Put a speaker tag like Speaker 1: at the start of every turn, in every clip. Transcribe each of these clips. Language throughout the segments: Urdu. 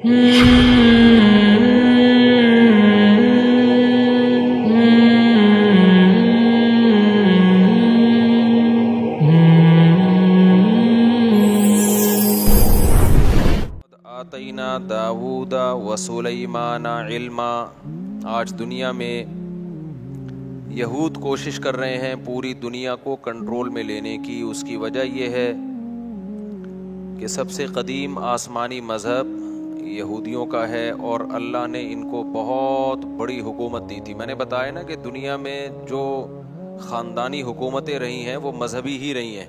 Speaker 1: آتینا داود و سلیمان علما. آج دنیا میں یہود کوشش کر رہے ہیں پوری دنیا کو کنٹرول میں لینے کی. اس کی وجہ یہ ہے کہ سب سے قدیم آسمانی مذہب یہودیوں کا ہے اور اللہ نے ان کو بہت بڑی حکومت دی تھی. میں نے بتایا نا کہ دنیا میں جو خاندانی حکومتیں رہی ہیں وہ مذہبی ہی رہی ہیں.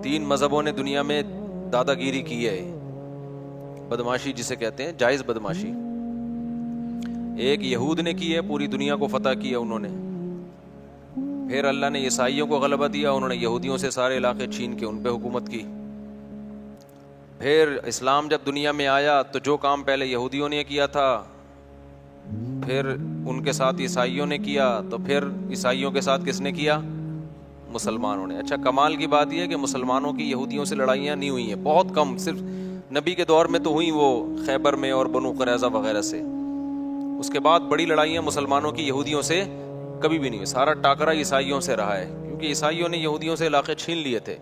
Speaker 1: 3 مذہبوں نے دنیا میں دادا گیری کی ہے, بدماشی جسے کہتے ہیں, جائز بدماشی. ایک یہود نے کی ہے, پوری دنیا کو فتح کیا انہوں نے. پھر اللہ نے عیسائیوں کو غلبہ دیا, انہوں نے یہودیوں سے سارے علاقے چھین کے ان پہ حکومت کی. پھر اسلام جب دنیا میں آیا تو جو کام پہلے یہودیوں نے کیا تھا پھر ان کے ساتھ عیسائیوں نے کیا, تو پھر عیسائیوں کے ساتھ کس نے کیا؟ مسلمانوں نے. اچھا, کمال کی بات یہ ہے کہ مسلمانوں کی یہودیوں سے لڑائیاں نہیں ہوئی ہیں, بہت کم, صرف نبی کے دور میں تو ہوئی وہ خیبر میں اور بنو قریظہ وغیرہ سے. اس کے بعد بڑی لڑائیاں مسلمانوں کی یہودیوں سے کبھی بھی نہیں ہوئی. سارا ٹاکرا عیسائیوں سے رہا ہے, کیونکہ عیسائیوں نے یہودیوں سے علاقے چھین لیے تھے.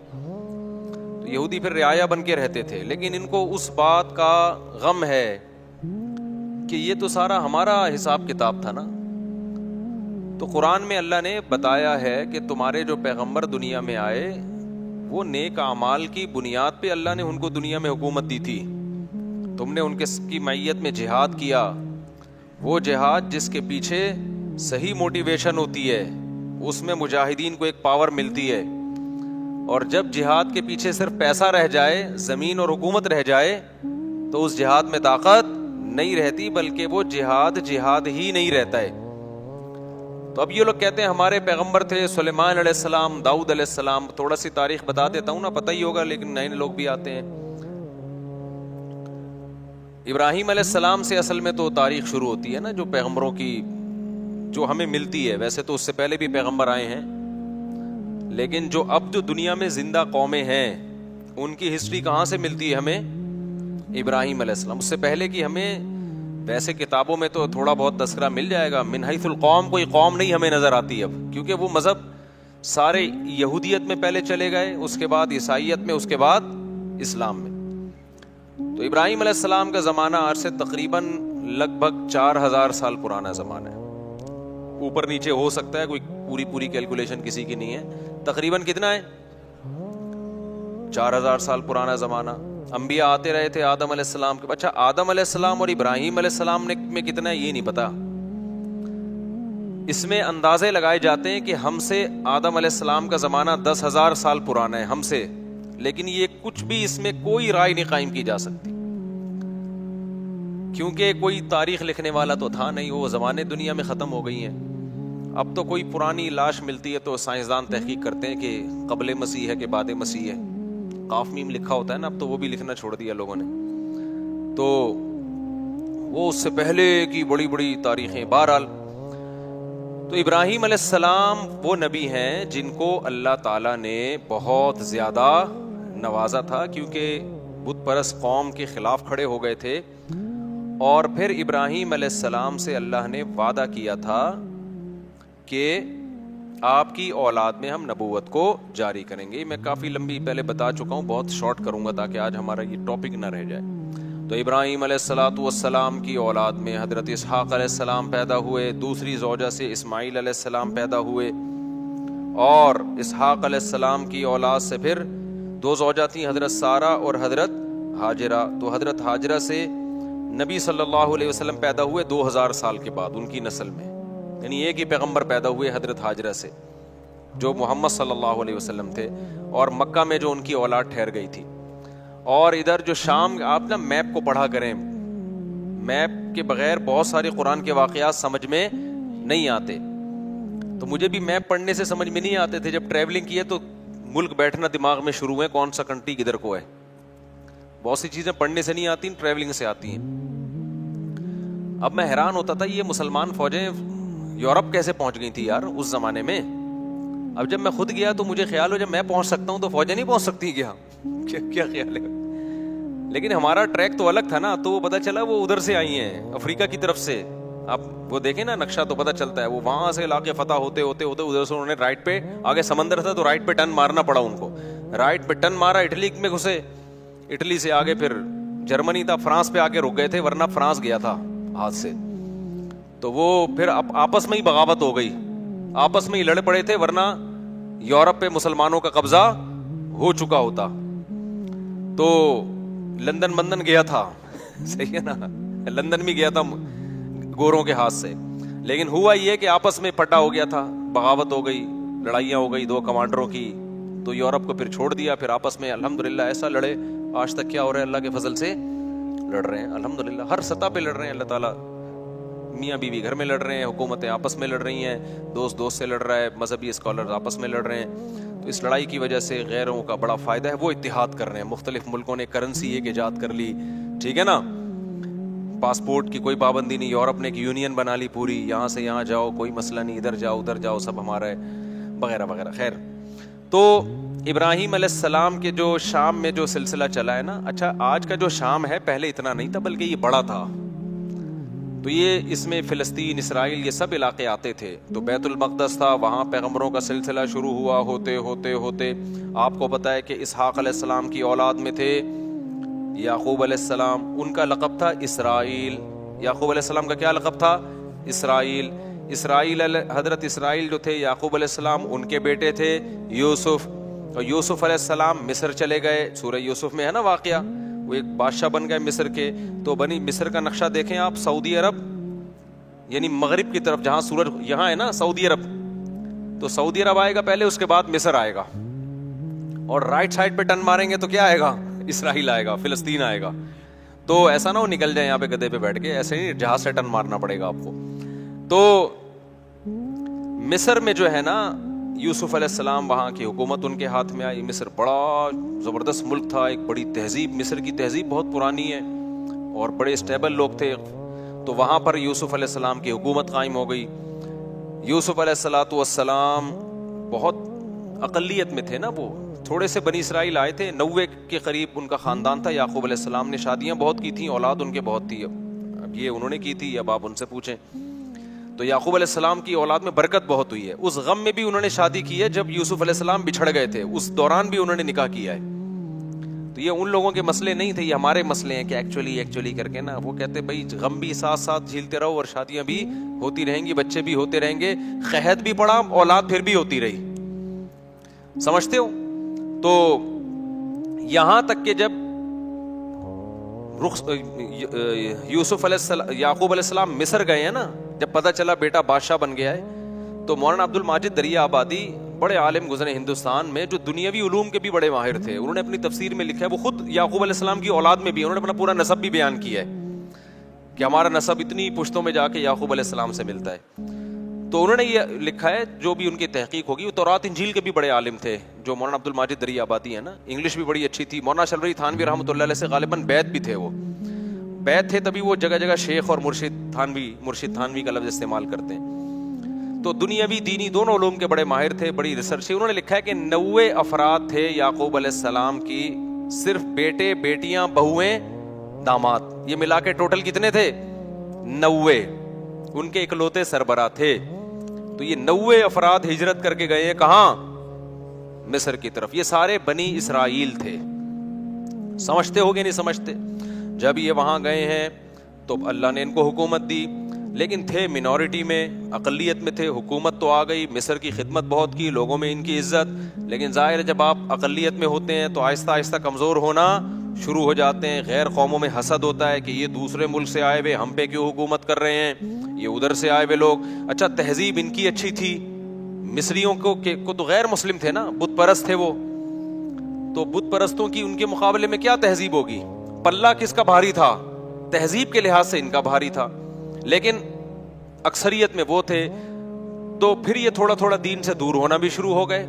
Speaker 1: تو یہودی پھر رعایا بن کے رہتے تھے, لیکن ان کو اس بات کا غم ہے کہ یہ تو سارا ہمارا حساب کتاب تھا نا. تو قرآن میں اللہ نے بتایا ہے کہ تمہارے جو پیغمبر دنیا میں آئے وہ نیک اعمال کی بنیاد پہ اللہ نے ان کو دنیا میں حکومت دی تھی. تم نے ان کی معیت میں جہاد کیا, وہ جہاد جس کے پیچھے صحیح موٹیویشن ہوتی ہے, اس میں مجاہدین کو ایک پاور ملتی ہے. اور جب جہاد کے پیچھے صرف پیسہ رہ جائے, زمین اور حکومت رہ جائے, تو اس جہاد میں طاقت نہیں رہتی, بلکہ وہ جہاد ہی نہیں رہتا ہے. تو اب یہ لوگ کہتے ہیں ہمارے پیغمبر تھے سلیمان علیہ السلام, داؤد علیہ السلام. تھوڑا سی تاریخ بتا دیتا ہوں نا, پتہ ہی ہوگا, لیکن نئے لوگ بھی آتے ہیں. ابراہیم علیہ السلام سے اصل میں تو تاریخ شروع ہوتی ہے نا, جو پیغمبروں کی جو ہمیں ملتی ہے. ویسے تو اس سے پہلے بھی پیغمبر آئے ہیں, لیکن جو اب جو دنیا میں زندہ قومیں ہیں ان کی ہسٹری کہاں سے ملتی ہے ہمیں؟ ابراہیم علیہ السلام. اس سے پہلے کی ہمیں ویسے کتابوں میں تو تھوڑا بہت تذکرہ مل جائے گا, من حیث القوم کوئی قوم نہیں ہمیں نظر آتی اب, کیونکہ وہ مذہب سارے یہودیت میں پہلے چلے گئے, اس کے بعد عیسائیت میں, اس کے بعد اسلام میں. تو ابراہیم علیہ السلام کا زمانہ آج سے تقریباً لگ بھگ 4000 سال پرانا زمانہ ہے. اوپر نیچے ہو سکتا ہے, کوئی پوری کیلکولیشن کسی کی نہیں ہے. تقریباً کتنا ہے؟ 4000 سال پرانا زمانہ. انبیاء آتے رہے تھے آدم علیہ السلام کے. اچھا, آدم علیہ السلام اور ابراہیم علیہ السلام میں کتنا ہے یہ نہیں پتا. اس میں اندازے لگائے جاتے ہیں کہ ہم سے آدم علیہ السلام کا زمانہ 10,000 سال پرانا ہے ہم سے, لیکن یہ کچھ بھی اس میں کوئی رائے نہیں قائم کی جا سکتی, کیونکہ کوئی تاریخ لکھنے والا تو تھا نہیں. وہ زمانے دنیا میں ختم ہو گئی ہیں. اب تو کوئی پرانی لاش ملتی ہے تو سائنسدان تحقیق کرتے ہیں کہ قبل مسیح ہے کہ بعد مسیح ہے. قاف میم لکھا ہوتا ہے نا, اب تو وہ بھی لکھنا چھوڑ دیا لوگوں نے. تو وہ اس سے پہلے کی بڑی بڑی تاریخیں. بہرحال تو ابراہیم علیہ السلام وہ نبی ہیں جن کو اللہ تعالیٰ نے بہت زیادہ نوازا تھا, کیونکہ بت پرست قوم کے خلاف کھڑے ہو گئے تھے. اور پھر ابراہیم علیہ السلام سے اللہ نے وعدہ کیا تھا کہ آپ کی اولاد میں ہم نبوت کو جاری کریں گے. میں کافی لمبی پہلے بتا چکا ہوں, بہت شارٹ کروں گا تاکہ آج ہمارا یہ ٹاپک نہ رہ جائے. تو ابراہیم علیہ الصلوۃ والسلام کی اولاد میں حضرت اسحاق علیہ السلام پیدا ہوئے, دوسری زوجہ سے اسماعیل علیہ السلام پیدا ہوئے, اور اسحاق علیہ السلام کی اولاد سے پھر 2 زوجہ تھیں, حضرت سارہ اور حضرت ہاجرہ. تو حضرت ہاجرہ سے نبی صلی اللہ علیہ وسلم پیدا ہوئے 2000 سال کے بعد ان کی نسل میں, یعنی ایک ہی پیغمبر پیدا ہوئے حضرت ہاجرہ سے جو محمد صلی اللہ علیہ وسلم تھے, اور مکہ میں جو ان کی اولاد ٹھہر گئی تھی. اور ادھر جو شام, آپ نا میپ کو پڑھا کریں, میپ کے بغیر بہت سارے قرآن کے واقعات سمجھ میں نہیں آتے. تو مجھے بھی میپ پڑھنے سے سمجھ میں نہیں آتے تھے. جب ٹریولنگ کیے تو ملک بیٹھنا دماغ میں شروع ہے, کون سا کنٹری کدھر کو ہے. بہت سی چیزیں پڑھنے سے نہیں آتی, ٹریولنگ سے آتی ہیں. اب میں حیران ہوتا تھا یہ مسلمان فوجیں یورپ کیسے پہنچ گئی تھی یار اس زمانے میں. اب جب میں خود گیا تو مجھے خیال ہو جب میں پہنچ سکتا ہوں تو فوجیں نہیں پہنچ سکتی کیا خیال ہے. لیکن ہمارا ٹریک تو الگ تھا نا, تو وہ پتا چلا وہ ادھر سے آئی ہیں, افریقہ کی طرف سے. آپ وہ دیکھیں نا نقشہ تو پتا چلتا ہے, وہ وہاں سے علاقے فتح ہوتے ہوتے ہوتے ادھر سے انہوں نے رائٹ پہ, آگے سمندر تھا تو رائٹ پہ ٹرن مارنا پڑا ان کو, رائٹ پہ ٹرن مارا, اٹلی میں گھسے, اٹلی سے آگے پھر جرمنی تھا, فرانس پہ آگے رک گئے تھے, ورنہ فرانس گیا تھا ہاتھ سے. تو وہ پھر آپس میں ہی بغاوت ہو گئی, آپس میں ہی لڑ پڑے تھے, ورنہ یورپ پہ مسلمانوں کا قبضہ ہو چکا ہوتا. تو لندن گیا تھا, صحیح ہے نا, لندن بھی گیا تھا گوروں کے ہاتھ سے, لیکن ہوا یہ کہ آپس میں پٹا ہو گیا تھا, بغاوت ہو گئی, لڑائیاں ہو گئی دو کمانڈروں کی, تو یورپ کو پھر چھوڑ دیا. پھر آپس میں الحمدللہ ایسا لڑے, آج تک کیا ہو رہا ہے, اللہ کے فضل سے لڑ رہے ہیں الحمدللہ, ہر سطح پہ لڑ رہے ہیں اللہ تعالیٰ. میاں بیوی گھر میں لڑ رہے ہیں, حکومتیں آپس میں لڑ رہی ہیں, دوست سے لڑ رہا ہے, مذہبی اسکالر آپس میں لڑ رہے ہیں. تو اس لڑائی کی وجہ سے غیروں کا بڑا فائدہ ہے, وہ اتحاد کر رہے ہیں. مختلف ملکوں نے کرنسی ایک ایجاد کر لی, ٹھیک ہے نا, پاسپورٹ کی کوئی پابندی نہیں, یورپ نے ایک یونین بنا لی پوری, یہاں سے یہاں جاؤ کوئی مسئلہ نہیں, ادھر جاؤ ادھر جاؤ سب ہمارا ہے, وغیرہ وغیرہ. خیر, تو ابراہیم علیہ السلام کے جو شام میں جو سلسلہ چلا ہے نا, اچھا آج کا جو شام ہے پہلے اتنا نہیں تھا بلکہ یہ بڑا تھا. تو یہ اس میں فلسطین, اسرائیل, یہ سب علاقے آتے تھے. تو بیت المقدس تھا, وہاں پیغمبروں کا سلسلہ شروع ہوا, ہوتے ہوتے ہوتے آپ کو پتا ہے کہ اسحاق علیہ السلام کی اولاد میں تھے یعقوب علیہ السلام, ان کا لقب تھا اسرائیل. یعقوب علیہ السلام کا کیا لقب تھا؟ اسرائیل. حضرت اسرائیل جو تھے یعقوب علیہ السلام, ان کے بیٹے تھے یوسف, اور یوسف علیہ السلام مصر چلے گئے. سورہ یوسف میں ہے نا واقعہ, وہ ایک بادشاہ بن گئے مصر کے. تو بنی مصر کا نقشہ دیکھیں آپ, سعودی عرب یعنی مغرب کی طرف, جہاں سورج یہاں ہے نا سعودی عرب, تو سعودی عرب آئے گا پہلے, اس کے بعد مصر آئے گا, اور رائٹ سائڈ پہ ٹرن ماریں گے تو کیا آئے گا؟ اسرائیل آئے گا, فلسطین آئے گا. تو ایسا نہ ہو نکل جائے یہاں پہ گدے پہ بیٹھ کے, ایسے نہیں, جہاز سے ٹرن مارنا پڑے گا آپ کو. تو مصر میں جو ہے نا یوسف علیہ السلام, وہاں کی حکومت ان کے ہاتھ میں آئی. مصر بڑا زبردست ملک تھا, ایک بڑی تہذیب, مصر کی تہذیب بہت پرانی ہے اور بڑے اسٹیبل لوگ تھے. تو وہاں پر یوسف علیہ السلام کی حکومت قائم ہو گئی. یوسف علیہ السلام بہت اقلیت میں تھے نا, وہ تھوڑے سے بنی اسرائیل آئے تھے, 90 کے قریب ان کا خاندان تھا. یعقوب علیہ السلام نے شادیاں بہت کی تھیں, اولاد ان کے بہت تھی. اب یہ انہوں نے کی تھی, اب آپ ان سے پوچھیں. تو یعقوب علیہ السلام کی اولاد میں برکت بہت ہوئی ہے. اس غم میں بھی انہوں نے شادی کی ہے جب یوسف علیہ السلام بچھڑ گئے تھے, اس دوران بھی انہوں نے نکاح کیا ہے. تو یہ ان لوگوں کے مسئلے نہیں تھے, یہ ہمارے مسئلے ہیں کہ ایکچولی کر کے نا, وہ کہتے بھائی غم بھی ساتھ ساتھ جھیلتے رہو اور شادیاں بھی ہوتی رہیں گی, بچے بھی ہوتے رہیں گے, قحط بھی پڑا, اولاد پھر بھی ہوتی رہی. سمجھتے ہو؟ تو یہاں تک کہ جب یوسف علیہ السلام, یعقوب علیہ السلام مصر گئے ہیں نا, جب پتہ چلا بیٹا بادشاہ بن گیا ہے, تو مولانا عبد الماجد دریا آبادی بڑے عالم گزرے ہندوستان میں, جو دنیاوی علوم کے بھی بڑے ماہر تھے. انہوں نے اپنی تفسیر میں لکھا ہے, وہ خود یعقوب علیہ السلام کی اولاد میں بھی انہوں نے اپنا پورا نسب بھی بیان کیا ہے کہ ہمارا نسب اتنی پشتوں میں جا کے یعقوب علیہ السلام سے ملتا ہے. تو انہوں نے یہ لکھا ہے, جو بھی ان کی تحقیق ہوگی. وہ تورات انجیل کے بھی بڑے عالم تھے جو مولانا عبد الماجد دریا آبادی ہے نا, انگلش بھی بڑی اچھی تھی. مولانا شلوری تھانوی رحمۃ اللہ علیہ سے غالباً بیت بھی تھے, وہ بیت تھے, تبھی وہ جگہ جگہ شیخ اور مرشد تھانوی کا لفظ استعمال کرتے ہیں. تو دنیاوی دینی دونوں علوم کے بڑے ماہر تھے, بڑی ریسرچ. انہوں نے لکھا ہے کہ 90 افراد تھے یعقوب علیہ السلام کی, صرف بیٹے, بیٹیاں, بہویں, داماد, یہ ملا کے ٹوٹل کتنے تھے؟ 90. ان کے اکلوتے سربراہ تھے. تو یہ 90 افراد ہجرت کر کے گئے ہیں کہاں؟ مصر کی طرف. یہ سارے بنی اسرائیل تھے. سمجھتے ہو گے نہیں سمجھتے؟ جب یہ وہاں گئے ہیں تو اللہ نے ان کو حکومت دی, لیکن تھے منورٹی میں, اقلیت میں تھے. حکومت تو آ گئی, مصر کی خدمت بہت کی, لوگوں میں ان کی عزت, لیکن ظاہر ہے جب آپ اقلیت میں ہوتے ہیں تو آہستہ آہستہ کمزور ہونا شروع ہو جاتے ہیں. غیر قوموں میں حسد ہوتا ہے کہ یہ دوسرے ملک سے آئے ہوئے, ہم پہ کیوں حکومت کر رہے ہیں, یہ ادھر سے آئے ہوئے لوگ. اچھا تہذیب ان کی اچھی تھی, مصریوں کو تو غیر مسلم تھے نا, بت پرست تھے وہ, تو بت پرستوں کی ان کے مقابلے میں کیا تہذیب ہوگی؟ پلہ کس کا بھاری تھا؟ تہذیب کے لحاظ سے ان کا بھاری تھا, لیکن اکثریت میں وہ تھے. تو پھر یہ تھوڑا تھوڑا دین سے دور ہونا بھی شروع ہو گئے.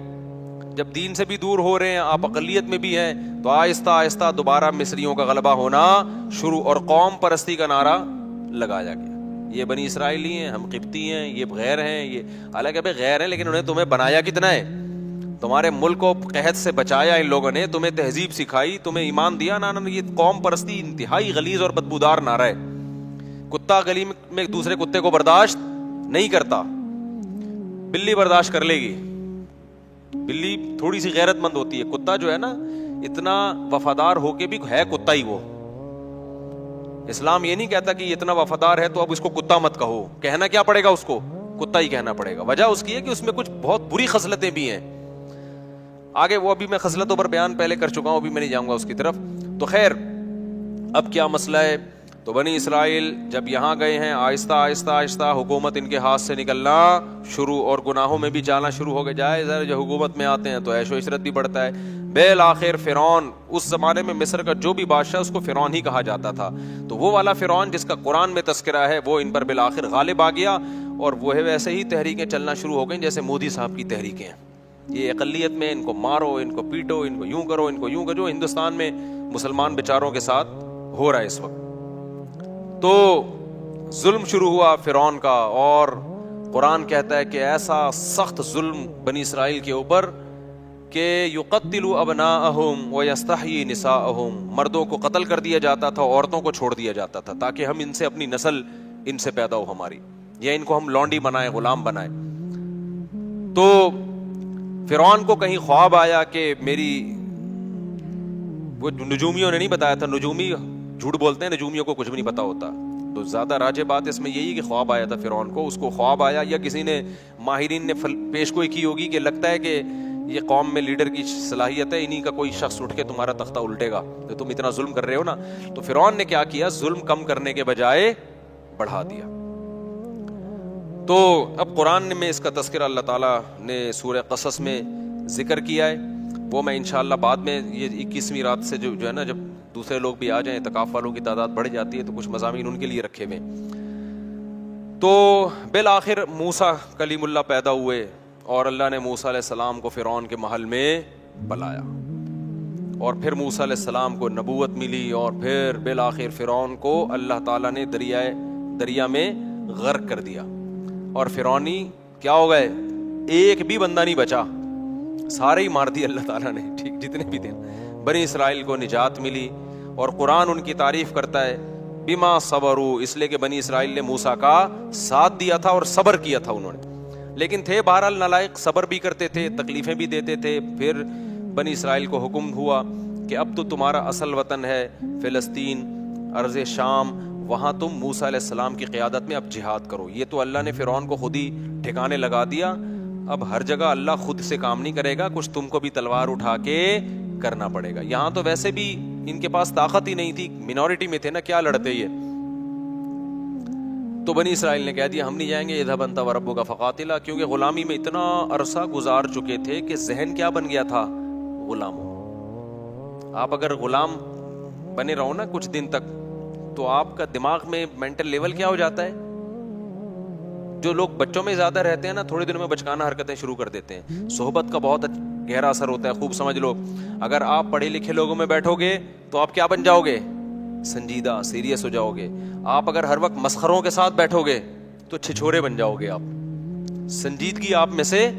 Speaker 1: جب دین سے بھی دور ہو رہے ہیں, آپ اقلیت میں بھی ہیں, تو آہستہ آہستہ دوبارہ مصریوں کا غلبہ ہونا شروع, اور قوم پرستی کا نعرہ لگایا گیا. یہ بنی اسرائیلی ہیں, ہم قبطی ہیں, یہ غیر ہیں, یہ حالانکہ غیر ہیں, لیکن انہیں تمہیں بنایا کتنا ہے؟ تمہارے ملک کو قحط سے بچایا ان لوگوں نے, تمہیں تہذیب سکھائی, تمہیں ایمان دیا نا. یہ قوم پرستی انتہائی غلیظ اور بدبودار نعرہ ہے. کتا گلی میں دوسرے کتے کو برداشت نہیں کرتا, بلی برداشت کر لے گی. بلی تھوڑی سی غیرت مند ہوتی ہے, کتا جو ہے نا اتنا وفادار ہو کے بھی ہے کتا ہی وہ. اسلام یہ نہیں کہتا کہ یہ اتنا وفادار ہے تو اب اس کو کتا مت کہو, کہنا کیا پڑے گا اس کو, کتا ہی کہنا پڑے گا. وجہ اس کی ہے کہ اس میں کچھ بہت بری خصلتیں بھی ہیں. آگے وہ ابھی میں خصلتوں پر بیان پہلے کر چکا ہوں, ابھی میں نہیں جاؤں گا اس کی طرف. تو خیر اب کیا مسئلہ ہے. تو بنی اسرائیل جب یہاں گئے ہیں, آہستہ آہستہ آہستہ حکومت ان کے ہاتھ سے نکلنا شروع, اور گناہوں میں بھی جانا شروع ہو گئے. جائے جو حکومت میں آتے ہیں تو عیش و عشرت بھی بڑھتا ہے. بالآخر فرعون, اس زمانے میں مصر کا جو بھی بادشاہ اس کو فرعون ہی کہا جاتا تھا, تو وہ والا فرعون جس کا قرآن میں تذکرہ ہے وہ ان پر بالآخر غالب آ گیا. اور وہ ہے ویسے ہی تحریکیں چلنا شروع ہو گئیں جیسے مودی صاحب کی تحریکیں ہیں. یہ اقلیت میں ان کو مارو, ان کو پیٹو, ان کو یوں کرو, ان کو یوں کرو. ہندوستان میں مسلمان بیچاروں کے ساتھ ہو رہا ہے اس وقت. تو ظلم شروع ہوا فرعون کا, اور قرآن کہتا ہے کہ ایسا سخت ظلم بنی اسرائیل کے اوپر کہ یقتل ابناءہم ویستحیی نساءہم, مردوں کو قتل کر دیا جاتا تھا, عورتوں کو چھوڑ دیا جاتا تھا تاکہ ہم ان سے اپنی نسل ان سے پیدا ہو ہماری, یا ان کو ہم لونڈی بنائیں, غلام بنائیں. تو فرعون کو کہیں خواب آیا کہ میری, وہ نجومیوں نے نہیں بتایا تھا, نجومی جھوٹ بولتے ہیں, نجومیوں کو کچھ بھی نہیں پتا ہوتا. تو زیادہ راجع بات اس میں یہی کہ خواب آیا تھا فرعون کو, اس کو خواب آیا یا کسی نے ماہرین نے پیش گوئی کی ہوگی کہ لگتا ہے کہ یہ قوم میں لیڈر کی صلاحیت ہے, انہی کا کوئی شخص اٹھ کے تمہارا تختہ الٹے گا, تو تم اتنا ظلم کر رہے ہو نا. تو فرعون نے کیا کیا, ظلم کم کرنے کے بجائے بڑھا دیا. تو اب قرآن میں اس کا تذکرہ اللہ تعالیٰ نے سورہ قصص میں ذکر کیا ہے, وہ میں انشاءاللہ بعد میں یہ 21ویں رات سے جو ہے نا, جب دوسرے لوگ بھی آ جائیں, اعتکاف والوں کی تعداد بڑھ جاتی ہے تو کچھ مضامین ان کے لیے رکھے ہوئے. تو بالآخر موسیٰ کلیم اللہ پیدا ہوئے, اور اللہ نے موسیٰ علیہ السلام کو فرعون کے محل میں بلایا, اور پھر موسیٰ علیہ السلام کو نبوت ملی, اور پھر بالآخر فرعون کو اللہ تعالیٰ نے دریا میں غرق کر دیا. اور فرعونی کیا ہو گئے, ایک بھی بندہ نہیں بچا, سارے ہی مار دیے اللہ تعالیٰ نے, ٹھیک جتنے بھی تھے. بنی اسرائیل کو نجات ملی, اور قرآن ان کی تعریف کرتا ہے بما صبروا, اس لیے کہ بنی اسرائیل نے موسیٰ کا ساتھ دیا تھا اور صبر کیا تھا انہوں نے. لیکن تھے بہرحال نالائق, صبر بھی کرتے تھے, تکلیفیں بھی دیتے تھے. پھر بنی اسرائیل کو حکم ہوا کہ اب تو تمہارا اصل وطن ہے فلسطین, ارض شام, وہاں تم موسیٰ علیہ السلام کی قیادت میں اب جہاد کرو. یہ تو اللہ نے فرعون کو خود ہی ٹھکانے لگا دیا. اب ہر جگہ اللہ خود سے کام نہیں کرے گا, کچھ تم کو بھی تلوار اٹھا کے کرنا پڑے گا. یہاں تو ویسے بھی ان کے پاس طاقت ہی نہیں تھی, منورٹی میں تھے نا, کیا لڑتے یہ. تو بنی اسرائیل نے کہہ دیا ہم نہیں جائیں گے, اذهب انت وربک فقاتلا, کیونکہ غلامی میں اتنا عرصہ گزار چکے تھے کہ ذہن کیا بن گیا تھا, غلاموں. آپ اگر غلام بنے رہو نا کچھ دن تک تو آپ کا دماغ میں مینٹل لیول کیا ہو جاتا ہے. جو لوگ بچوں میں زیادہ رہتے ہیں نا, تھوڑے دنوں میں بچکانہ حرکتیں شروع کر دیتے ہیں. صحبت کا بہت گہرا اثر ہوتا ہے, خوب سمجھ لو. اگر آپ پڑھے لکھے لوگوں میں بیٹھو گے تو آپ کیا بن جاؤ گے, سنجیدہ, سیریس ہو جاؤ گے. آپ اگر ہر وقت مسخروں کے ساتھ بیٹھو گے تو چھچھورے بن جاؤ گے. آپ سنجیدگی آپ میں سے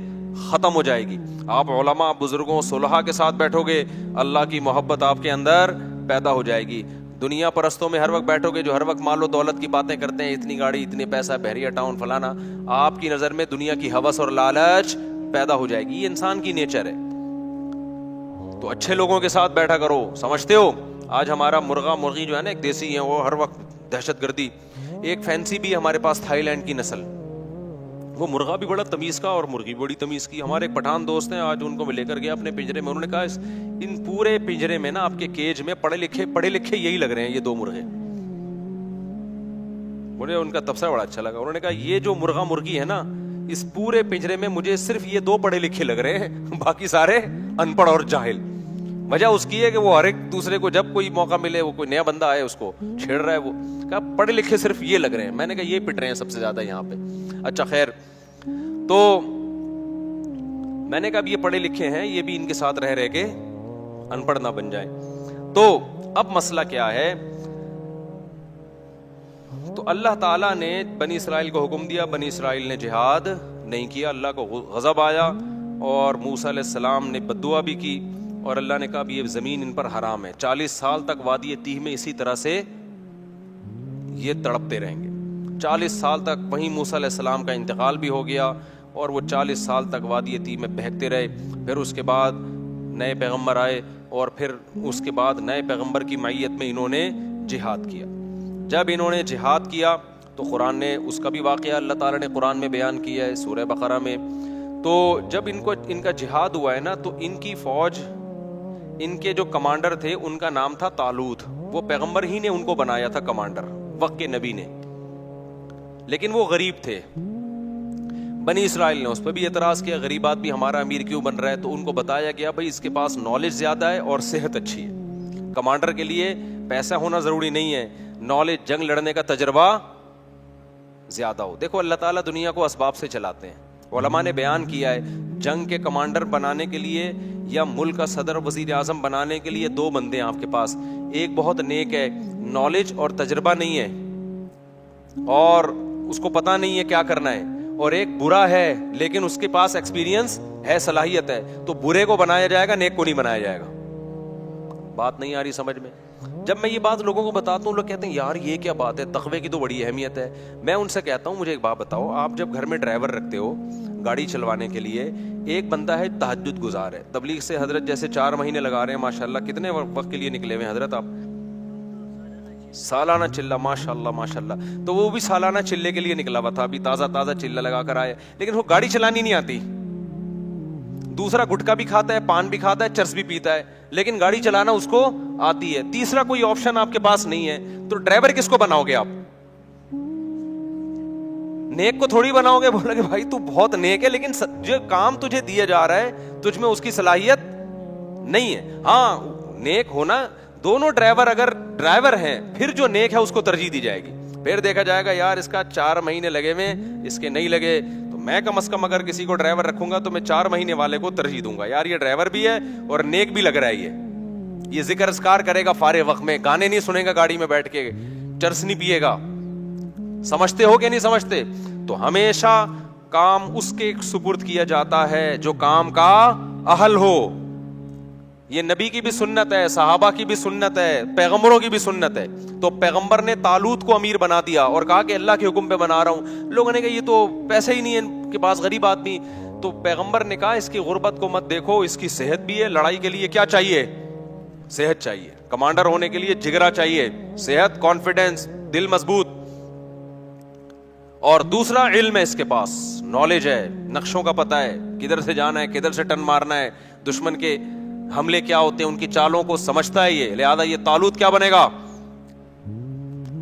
Speaker 1: ختم ہو جائے گی. آپ علماء, بزرگوں, صلحاء کے ساتھ بیٹھو گے, اللہ کی محبت آپ کے اندر پیدا ہو جائے گی. دنیا پرستوں میں ہر وقت بیٹھو گے جو ہر وقت مال و دولت کی باتیں کرتے ہیں, اتنی گاڑی, اتنے پیسہ, بحریہ ٹاؤن, فلانا, آپ کی نظر میں دنیا کی ہوس اور لالچ پیدا ہو جائے گی. یہ انسان کی نیچر ہے. تو اچھے لوگوں کے ساتھ بیٹھا کرو. سمجھتے ہو آج ہمارا مرغا مرغی جو ہے نا, ایک دیسی ہے وہ ہر وقت دہشت گردی. ایک فینسی بھی ہمارے پاس تھائی لینڈ کی نسل, وہ مرغا بھی بڑا تمیز کا اور مرغی بڑی تمیز کی. ہمارے ایک پٹھان دوست ہیں, آج ان کو میں لے کر گیا اپنے پنجرے میں. انہوں نے کہا ان پورے پنجرے میں نا آپ کے کیج میں پڑھے لکھے یہی لگ رہے ہیں, یہ دو مرغے. مجھے ان کا تبصرہ بڑا اچھا لگا. انہوں نے کہا یہ جو مرغا مرغی ہے نا, اس پورے پنجرے میں مجھے صرف یہ دو پڑھے لکھے لگ رہے ہیں, باقی سارے ان پڑھ اور جاہل. وجہ اس کی ہے کہ وہ ہر ایک دوسرے کو جب کوئی موقع ملے, وہ کوئی نیا بندہ آئے اس کو چھیڑ رہا ہے. وہ کہا پڑھے لکھے صرف یہ لگ رہے ہیں. میں نے کہا یہ پٹ رہے ہیں سب سے زیادہ یہاں پہ. اچھا خیر, تو میں نے کہا اب یہ پڑھے لکھے ہیں, یہ بھی ان کے ساتھ رہ کے ان پڑھ نہ بن جائیں. تو اب مسئلہ کیا ہے, تو اللہ تعالیٰ نے بنی اسرائیل کو حکم دیا, بنی اسرائیل نے جہاد نہیں کیا, اللہ کو غضب آیا. اور موسیٰ علیہ السلام نے بد دعا بھی کی اور اللہ نے کہا یہ زمین ان پر حرام ہے. 40 سال تک وادی تیہ میں اسی طرح سے یہ تڑپتے رہیں گے. 40 سال تک وہیں موسیٰ علیہ السلام کا انتقال بھی ہو گیا اور وہ 40 سال تک وادی تیہ میں بہکتے رہے. پھر اس کے بعد نئے پیغمبر آئے اور پھر اس کے بعد نئے پیغمبر کی معیت میں انہوں نے جہاد کیا. جب انہوں نے جہاد کیا تو قرآن نے اس کا بھی واقعہ اللہ تعالیٰ نے قرآن میں بیان کیا ہے سورہ بقرہ میں. تو جب ان کا جہاد ہوا ہے نا تو ان کی فوج, ان کے جو کمانڈر تھے ان کا نام تھا طالوت. وہ پیغمبر ہی نے ان کو بنایا تھا کمانڈر, وقت کے نبی نے, لیکن وہ غریب تھے. بنی اسرائیل نے اس پہ بھی اعتراض کیا, غریب آدمی ہمارا امیر کیوں بن رہا ہے؟ تو ان کو بتایا گیا بھائی اس کے پاس نالج زیادہ ہے اور صحت اچھی ہے. کمانڈر کے لیے پیسہ ہونا ضروری نہیں ہے, نالج, جنگ لڑنے کا تجربہ زیادہ ہو. دیکھو اللہ تعالیٰ دنیا کو اسباب سے چلاتے ہیں. علماء نے بیان کیا ہے جنگ کے کمانڈر بنانے کے لیے یا ملک کا صدر وزیر اعظم بنانے کے لیے 2 بندے ہیں آپ کے پاس. ایک بہت نیک ہے, نالج اور تجربہ نہیں ہے اور اس کو پتہ نہیں ہے کیا کرنا ہے, اور ایک برا ہے لیکن اس کے پاس ایکسپیرینس ہے, صلاحیت ہے. تو برے کو بنایا جائے گا, نیک کو نہیں بنایا جائے گا. بات نہیں آ رہی سمجھ میں؟ جب میں یہ بات لوگوں کو بتاتا ہوں, لوگ کہتے ہیں یار یہ کیا بات ہے, تقوی کی تو بڑی اہمیت ہے. میں ان سے کہتا ہوں مجھے ایک بات بتاؤ, آپ جب گھر میں ڈرائیور رکھتے ہو گاڑی چلوانے کے لیے, ایک بندہ ہے تہجد گزار ہے, تبلیغ سے حضرت جیسے 4 مہینے لگا رہے ہیں ماشاءاللہ, کتنے وقت کے لیے نکلے ہوئے ہیں حضرت آپ؟ سالانہ چلہ, ماشاءاللہ ماشاءاللہ. تو وہ بھی سالانہ چلے کے لیے نکلا ہوا تھا, ابھی تازہ چلہ لگا کر آئے, لیکن وہ گاڑی چلانی نہیں آتی. دوسرا گٹکا بھی کھاتا ہے, پان بھی کھاتا ہے, چرس بھی پیتا ہے, لیکن گاڑی چلانا اس کو آتی ہے. تیسرا کوئی آپشن آپ کے پاس نہیں ہے, تو ڈرائیور کس کو بناؤ گے آپ؟ نیک کو تھوڑی بناؤ گے. بولو گے بھائی تو بہت نیک ہے لیکن جو کام تجھے دیا جا رہا ہے تجھ میں اس کی صلاحیت نہیں ہے. ہاں نیک ہونا, دونوں ڈرائیور اگر ڈرائیور ہیں پھر جو نیک ہے اس کو ترجیح دی جائے گی. پھر دیکھا جائے گا یار اس کا 4 مہینے لگے ہوئے, اس کے نہیں لگے, تو میں کم از کم اگر کسی کو ڈرائیور رکھوں گا تو میں 4 مہینے والے کو ترجیح دوں گا. یار یہ ڈرائیور بھی ہے اور نیک بھی لگ رہا ہے, یہ ذکر اذکار کرے گا فارغ وقت میں, گانے نہیں سنے گا گاڑی میں بیٹھ کے, چرس نہیں پیے گا. سمجھتے ہو کہ نہیں سمجھتے؟ تو ہمیشہ کام اس کے سپرد کیا جاتا ہے جو کام کا اہل ہو. یہ نبی کی بھی سنت ہے, صحابہ کی بھی سنت ہے, پیغمبروں کی بھی سنت ہے. تو پیغمبر نے طالوت کو امیر بنا دیا اور کہا کہ اللہ کے حکم پہ بنا رہا ہوں. لوگوں نے کہا یہ تو پیسے ہی نہیں ہے ان کے پاس, غریب آدمی. تو پیغمبر نے کہا اس کی غربت کو مت دیکھو, اس کی صحت بھی ہے. لڑائی کے لیے کیا چاہیے؟ صحت چاہیے. کمانڈر ہونے کے لیے جگرا چاہیے, صحت, کانفیڈنس, دل مضبوط. اور دوسرا علم ہے, اس کے پاس نالج ہے, نقشوں کا پتہ ہے, کدھر سے جانا ہے, کدھر سے ٹن مارنا ہے, دشمن کے حملے کیا ہوتے ہیں, ان کی چالوں کو سمجھتا ہے یہ. لہذا یہ طالوت کیا بنے گا؟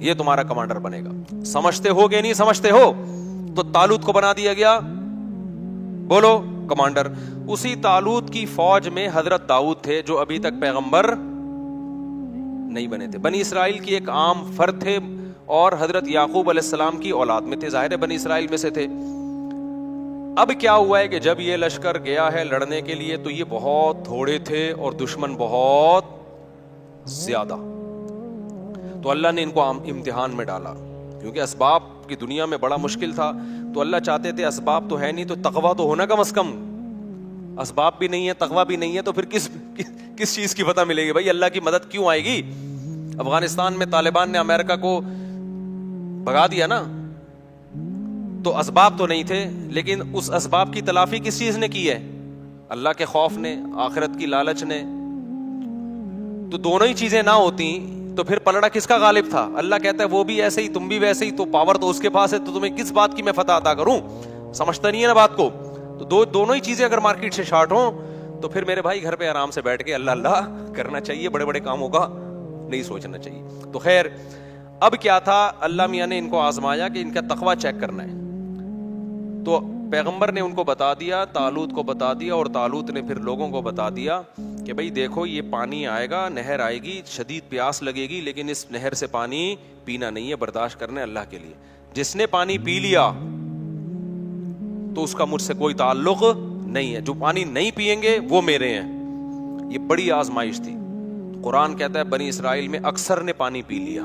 Speaker 1: یہ تمہارا کمانڈر بنے گا. سمجھتے ہو کہ نہیں سمجھتے ہو؟ تو طالوت کو بنا دیا گیا, بولو, کمانڈر. اسی طالوت کی فوج میں حضرت داؤد تھے جو ابھی تک پیغمبر نہیں بنے تھے. بنی اسرائیل کی ایک عام فرد تھے اور حضرت یعقوب علیہ السلام کی اولاد میں تھے, ظاہر ہے بنی اسرائیل میں سے تھے. اب کیا ہوا ہے کہ جب یہ لشکر گیا ہے لڑنے کے لیے تو یہ بہت تھوڑے تھے اور دشمن بہت زیادہ. تو اللہ نے ان کو امتحان میں ڈالا, کیونکہ اسباب کی دنیا میں بڑا مشکل تھا. تو اللہ چاہتے تھے اسباب تو ہے نہیں تو تقویٰ تو ہونا کم از کم. اسباب بھی نہیں ہے, تقویٰ بھی نہیں ہے, تو پھر کس چیز کی پتہ ملے گی بھائی؟ اللہ کی مدد کیوں آئے گی؟ افغانستان میں طالبان نے امریکہ کو بھگا دیا نا, تو اسباب تو نہیں تھے, لیکن اس اسباب کی تلافی کس چیز نے کی ہے؟ اللہ کے خوف نے, آخرت کی لالچ نے. تو دونوں ہی چیزیں نہ ہوتی تو پھر پلڑا کس کا غالب تھا؟ اللہ کہتا ہے وہ بھی ایسے ہی, تم بھی ویسے ہی, تو پاور تو اس کے پاس ہے, تو تمہیں کس بات کی میں فتح عطا کروں؟ سمجھتا نہیں ہے نا بات کو. تو دونوں ہی چیزیں اگر مارکیٹ سے شارٹ ہوں تو پھر میرے بھائی گھر پہ آرام سے بیٹھ کے اللہ اللہ کرنا چاہیے, بڑے بڑے کاموں کا نہیں سوچنا چاہیے. تو خیر اب کیا تھا, اللہ میاں نے ان کو آزمایا کہ ان کا تقویٰ چیک کرنا ہے. تو پیغمبر نے ان کو بتا دیا, طالوت کو بتا دیا, اور طالوت نے پھر لوگوں کو بتا دیا کہ بھائی دیکھو یہ پانی آئے گا, نہر آئے گی, شدید پیاس لگے گی, لیکن اس نہر سے پانی پینا نہیں ہے, برداشت کرنا ہے اللہ کے لیے. جس نے پانی پی لیا تو اس کا مجھ سے کوئی تعلق نہیں ہے, جو پانی نہیں پئیں گے وہ میرے ہیں. یہ بڑی آزمائش تھی. قرآن کہتا ہے بنی اسرائیل میں اکثر نے پانی پی لیا.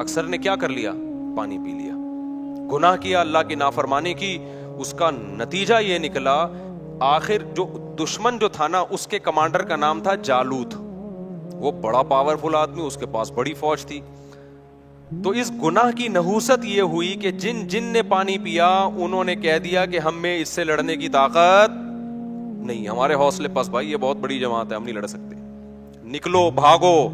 Speaker 1: اکثر نے کیا کر لیا؟ پانی پی لیا. گناہ کیا, اللہ کی نافرمانی کی, اس کا نتیجہ یہ نکلا آخر جو دشمن جو تھا نا اس کے کمانڈر کا نام تھا جالوت, وہ بڑا پاورفل آدمی, اس کے پاس بڑی فوج تھی. تو اس گناہ کی نحوست یہ ہوئی کہ جن نے پانی پیا انہوں نے کہہ دیا کہ ہم میں اس سے لڑنے کی طاقت نہیں, ہمارے حوصلے پس بھائی, یہ بہت بڑی جماعت ہے, ہم نہیں لڑ سکتے, نکلو بھاگو.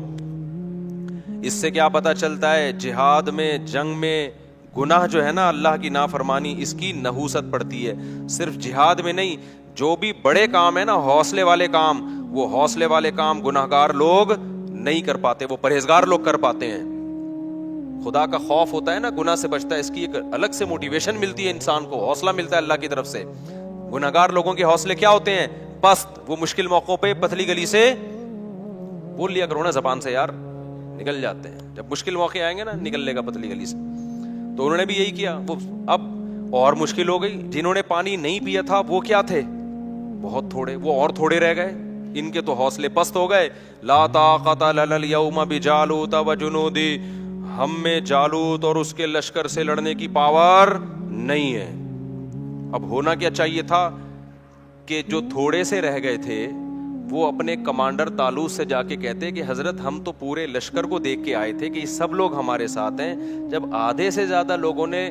Speaker 1: اس سے کیا پتا چلتا ہے, جہاد میں, جنگ میں گناہ جو ہے نا, اللہ کی نافرمانی, اس کی نحوست پڑتی ہے. صرف جہاد میں نہیں, جو بھی بڑے کام ہے نا, حوصلے والے کام, وہ حوصلے والے کام گناہگار لوگ نہیں کر پاتے, وہ پرہیزگار لوگ کر پاتے ہیں. خدا کا خوف ہوتا ہے نا, گناہ سے بچتا ہے, اس کی ایک الگ سے موٹیویشن ملتی ہے انسان کو, حوصلہ ملتا ہے اللہ کی طرف سے. گناہگار لوگوں کے حوصلے کیا ہوتے ہیں, پست. وہ مشکل موقعوں پہ پتلی گلی سے بول لیا کرو نا زبان سے, یار نکل جاتے ہیں. جب مشکل موقع آئیں گے نا, نکل لے گا پتلی گلی سے. تو انہوں نے بھی یہی کیا. وہ اب اور مشکل ہو گئی. جنہوں نے پانی نہیں پیا تھا وہ کیا تھے, بہت تھوڑے, وہ اور تھوڑے رہ گئے. ان کے تو حوصلے پست ہو گئے. لا طاقت لنا اليوم بجالوت وجنودی, ہم میں جالوت اور اس کے لشکر سے لڑنے کی پاور نہیں ہے. اب ہونا کیا چاہیے تھا کہ جو تھوڑے سے رہ گئے تھے وہ اپنے کمانڈر طالوت سے جا کے کہتے کہ حضرت ہم تو پورے لشکر کو دیکھ کے آئے تھے کہ یہ سب لوگ ہمارے ساتھ ہیں, جب آدھے سے زیادہ لوگوں نے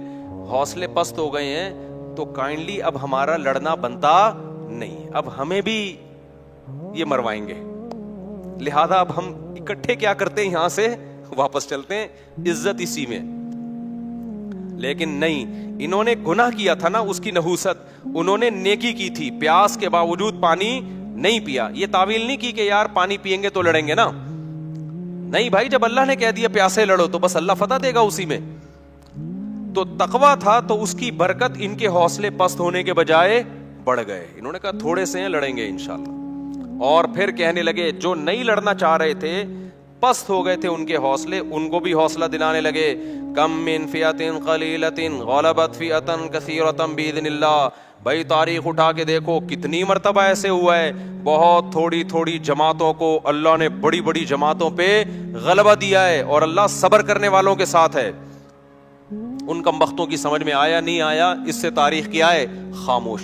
Speaker 1: حوصلے پست ہو گئے ہیں تو کائنڈلی اب ہمارا لڑنا بنتا نہیں, اب ہمیں بھی یہ مروائیں گے, لہذا اب ہم اکٹھے کیا کرتے ہیں, یہاں سے واپس چلتے ہیں, عزت اسی میں. لیکن نہیں, انہوں نے گناہ کیا تھا نا, اس کی نحوست, انہوں نے نیکی کی تھی, پیاس کے باوجود پانی نہیں پیا. یہ تعویل نہیں کی کہ یار پانی پیئیں گے تو لڑیں گے نا, نہیں بھائی, جب اللہ نے کہہ دیا پیاسے لڑو تو بس اللہ فتح دے گا اسی میں. تو تقویٰ تھا تو اس کی برکت ان کے حوصلے پست ہونے کے بجائے بڑھ گئے. انہوں نے کہا تھوڑے سے ہیں, لڑیں گے انشاءاللہ. اور پھر کہنے لگے, جو نہیں لڑنا چاہ رہے تھے, پست ہو گئے تھے ان کے حوصلے, ان کو بھی حوصلہ دلانے لگے. کم من فئۃ قلیلۃ غلبت فئۃ کثیرۃ باذن اللہ. بھائی تاریخ اٹھا کے دیکھو کتنی مرتبہ ایسے ہوا ہے, بہت تھوڑی تھوڑی جماعتوں کو اللہ نے بڑی بڑی جماعتوں پہ غلبہ دیا ہے, اور اللہ صبر کرنے والوں کے ساتھ ہے. ان کمبختوں کی سمجھ میں آیا نہیں آیا, اس سے تاریخ کیا ہے, خاموش.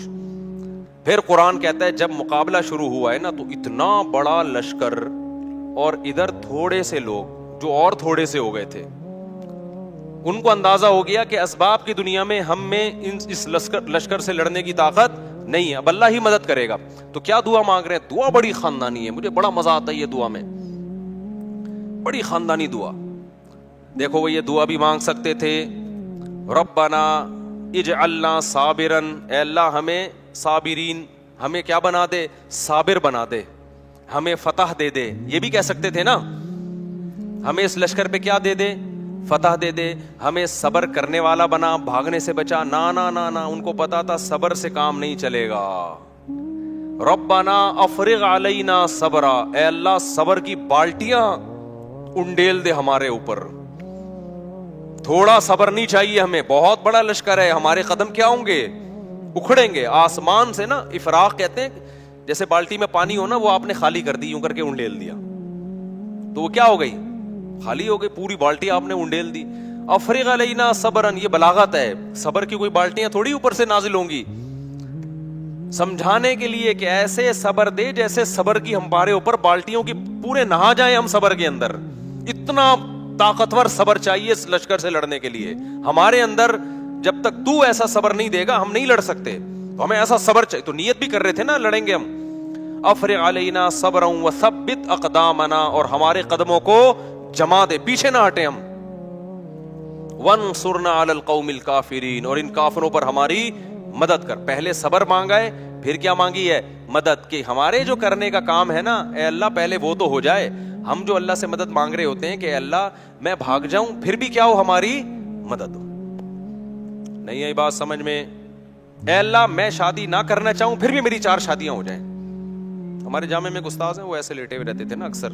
Speaker 1: پھر قرآن کہتا ہے جب مقابلہ شروع ہوا ہے نا, تو اتنا بڑا لشکر اور ادھر تھوڑے سے لوگ جو اور تھوڑے سے ہو گئے تھے, ان کو اندازہ ہو گیا کہ اسباب کی دنیا میں ہم میں اس لشکر سے لڑنے کی طاقت نہیں ہے, اب اللہ ہی مدد کرے گا. تو کیا دعا مانگ رہے ہیں, دعا بڑی خاندانی ہے, مجھے بڑا مزہ آتا ہے یہ دعا میں, بڑی خاندانی دعا. دیکھو وہ یہ دعا بھی مانگ سکتے تھے, ربنا اجعلنا صابرن, اے اللہ ہمیں صابرین, ہمیں کیا بنا دے, صابر بنا دے, ہمیں فتح دے دے. یہ بھی کہہ سکتے تھے نا, ہمیں اس لشکر پہ کیا دے دے, فتح دے دے, ہمیں صبر کرنے والا بنا, بھاگنے سے بچا. نا نا نا نا, ان کو پتا تھا صبر سے کام نہیں چلے گا. ربنا افرغ علینا صبرا, اے اللہ صبر کی بالٹیاں انڈیل دے ہمارے اوپر. تھوڑا صبر نہیں چاہیے ہمیں, بہت بڑا لشکر ہے, ہمارے قدم کیا ہوں گے, اکھڑیں گے. آسمان سے نا افراغ کہتے ہیں, جیسے بالٹی میں پانی ہو نا, وہ آپ نے خالی کر دی, یوں کر کے انڈیل دیا, تو وہ کیا ہو گئی, خالی ہو گئی, پوری بالٹی آپ نے انڈیل دی. افرغ علینا صبرن, یہ بلاغت ہے, صبر کی کوئی بالٹیاں تھوڑی اوپر سے نازل ہوں گی, سمجھانے کے لیے کہ ایسے صبر دے جیسے صبر کی ہمارے اوپر بالٹیوں کی پورے نہا جائیں ہم صبر کے اندر. اتنا طاقتور صبر چاہیے اس لشکر سے لڑنے کے لیے ہمارے اندر. جب تک تو ایسا صبر نہیں دے گا ہم نہیں لڑ سکتے, تو ہمیں ایسا صبر چاہیے. تو نیت بھی کر رہے تھے نا, لڑیں گے ہم. افرغ علینا صبرا وثبت اقدامنا, اور ہمارے قدموں کو جما دے, پیچھے نہ ہٹیں ہم. وانصرنا علی القوم الکافرین, اور ان کافروں پر ہماری مدد کر. پہلے صبر مانگا ہے, پھر کیا مانگی ہے, مدد. کہ ہمارے جو کرنے کا کام ہے نا, اے اللہ پہلے وہ تو ہو جائے. ہم جو اللہ سے مدد مانگ رہے ہوتے ہیں کہ اے اللہ میں بھاگ جاؤں پھر بھی کیا ہو, ہماری مدد ہو. نہیں آئی بات سمجھ میں, اے اللہ میں شادی نہ کرنا چاہوں پھر بھی میری 4 شادیاں ہو جائیں. ہمارے جامع میں استاذ ہیں, وہ ایسے لیٹے ہوئے رہتے تھے نا, اکثر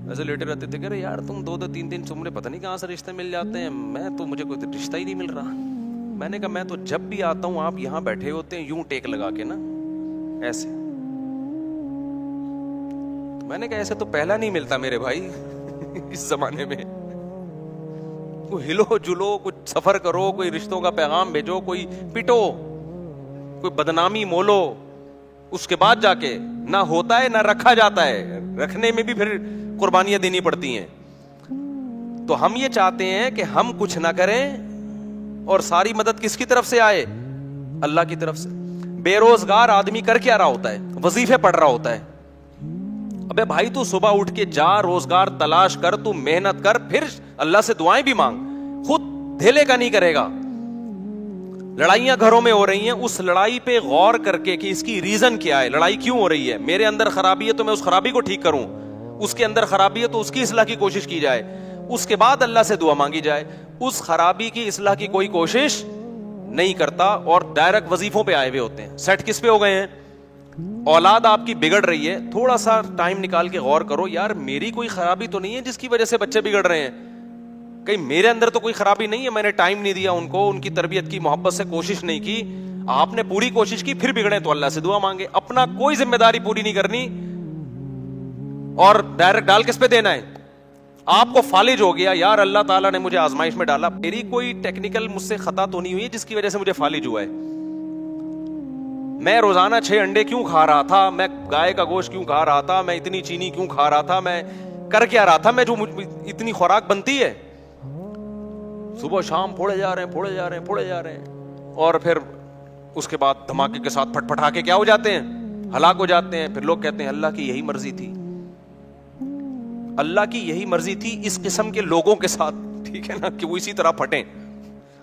Speaker 1: ایسے لیٹے رہتے تھے کہ یار تم 2-2 3-3 تمہیں پتہ نہیں کہاں سے رشتے مل جاتے ہیں, میں تو مجھے کوئی رشتہ ہی نہیں مل رہا. میں نے کہا میں تو جب بھی آتا ہوں آپ یہاں بیٹھے ہوتے ہیں یوں ٹیک لگا کے نا ایسے. میں نے کہا ایسے تو پہلا نہیں ملتا میرے بھائی اس زمانے میں. کوئی ہلو جلو, کچھ سفر کرو, کوئی رشتوں کا پیغام بھیجو, کوئی پٹو. کوئی بدنامی مولو, اس کے بعد جا کے نہ ہوتا ہے نہ رکھا جاتا ہے, رکھنے میں بھی پھر قربانیاں دینی پڑتی ہیں. تو ہم یہ چاہتے ہیں کہ ہم کچھ نہ کریں اور ساری مدد کس کی طرف سے آئے؟ اللہ کی طرف سے. بے روزگار آدمی کر کیا رہا ہوتا ہے؟ وظیفے پڑھ رہا ہوتا ہے. ابے بھائی تو صبح اٹھ کے جا, روزگار تلاش کر, تو محنت کر, پھر اللہ سے دعائیں بھی مانگ. خود دھیلے کا نہیں کرے گا. لڑائیاں گھروں میں ہو رہی ہیں, اس لڑائی پہ غور کر کے کہ اس کی ریزن کیا ہے, لڑائی کیوں ہو رہی ہے. میرے اندر خرابی ہے تو میں اس خرابی کو ٹھیک کروں, اس کے اندر خرابی ہے تو اس کی اصلاح کی کوشش کی جائے, اس کے بعد اللہ سے دعا مانگی جائے. اس خرابی کی اصلاح کی کوئی کوشش نہیں کرتا اور ڈائریکٹ وظیفوں پہ آئے ہوئے ہوتے ہیں. سیٹ کس پہ ہو گئے ہیں؟ اولاد آپ کی بگڑ رہی ہے, تھوڑا سا ٹائم نکال کے غور کرو, یار میری کوئی خرابی تو نہیں ہے جس کی وجہ سے بچے بگڑ رہے ہیں. کہیں میرے اندر تو کوئی خرابی نہیں ہے, میں نے ٹائم نہیں دیا ان کو, ان کی تربیت کی, محبت سے کوشش نہیں کی. آپ نے پوری کوشش کی پھر بگڑے تو اللہ سے دعا مانگے. اپنا کوئی ذمہ داری پوری نہیں کرنی اور ڈائریکٹ ڈال کس پہ دینا ہے. آپ کو فالج ہو گیا, یار اللہ تعالیٰ نے مجھے آزمائش میں ڈالا, میری کوئی ٹیکنیکل مجھ سے خطا تو نہیں ہوئی جس کی وجہ سے مجھے فالج ہوا ہے. میں روزانہ 6 انڈے کیوں کھا رہا تھا, میں گائے کا گوشت کیوں کھا رہا تھا, میں اتنی چینی کیوں کھا رہا تھا, میں کر کیا رہا تھا, میں جو اتنی خوراک بنتی ہے صبح شام پھوڑے جا رہے ہیں اور پھر اس کے بعد دھماکے کے ساتھ پھٹ پھٹا کے کیا ہو جاتے ہیں, ہلاک ہو جاتے ہیں. پھر لوگ کہتے ہیں اللہ کی یہی مرضی تھی. اللہ کی یہی مرضی تھی اس قسم کے لوگوں کے ساتھ, ٹھیک ہے نا, کہ وہ اسی طرح پھٹیں.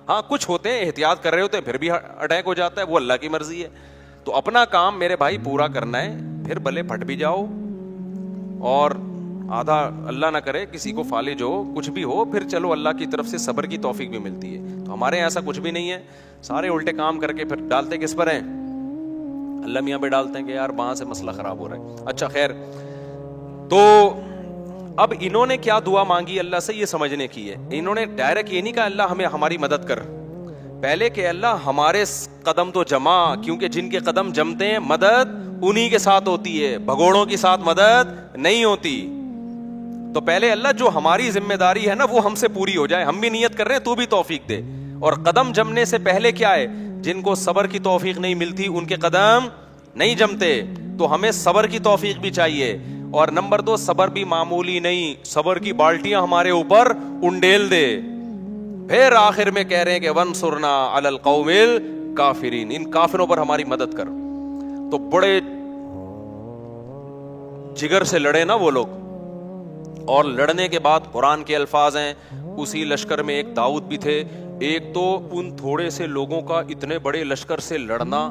Speaker 1: ہاں کچھ ہوتے ہیں احتیاط کر رہے ہوتے ہیں پھر بھی اٹیک ہو جاتا ہے, وہ اللہ کی مرضی ہے. تو اپنا کام میرے بھائی پورا کرنا ہے, پھر بھلے پھٹ بھی جاؤ اور آدھا اللہ نہ کرے کسی کو فالج ہو, کچھ بھی ہو, پھر چلو اللہ کی طرف سے صبر کی توفیق بھی ملتی ہے. تو ہمارے ایسا کچھ بھی نہیں ہے, سارے الٹے کام کر کے پھر ڈالتے کس پر ہیں؟ اللہ میاں پہ ڈالتے ہیں کہ یار وہاں سے مسئلہ خراب ہو رہا ہے. اچھا خیر, تو اب انہوں نے کیا دعا مانگی اللہ سے یہ سمجھنے کی ہے. انہوں نے ڈائریکٹ یہ نہیں کہا اللہ ہمیں ہماری مدد کر, پہلے کہ اللہ ہمارے قدم تو جما, کیونکہ جن کے قدم جمتے ہیں مدد انہی کے ساتھ ہوتی ہے, بھگوڑوں کے ساتھ مدد نہیں ہوتی. تو پہلے اللہ جو ہماری ذمہ داری ہے نا وہ ہم سے پوری ہو جائے. ہم بھی نیت کر رہے ہیں, تو بھی توفیق دے. اور قدم جمنے سے پہلے کیا ہے, جن کو صبر کی توفیق نہیں ملتی ان کے قدم نہیں جمتے, تو ہمیں صبر کی توفیق بھی چاہیے. اور نمبر 2, صبر بھی معمولی نہیں, صبر کی بالٹیاں ہمارے اوپر انڈیل دے. پھر آخر میں کہہ رہے ہیں کہ وانصرنا علی القوم الکافرین, ان کافروں پر ہماری مدد کر. تو بڑے جگر سے لڑے نا وہ لوگ, اور لڑنے کے بعد قرآن کے الفاظ ہیں, اسی لشکر میں ایک داؤد بھی تھے. ایک تو ان تھوڑے سے لوگوں کا اتنے بڑے لشکر سے لڑنا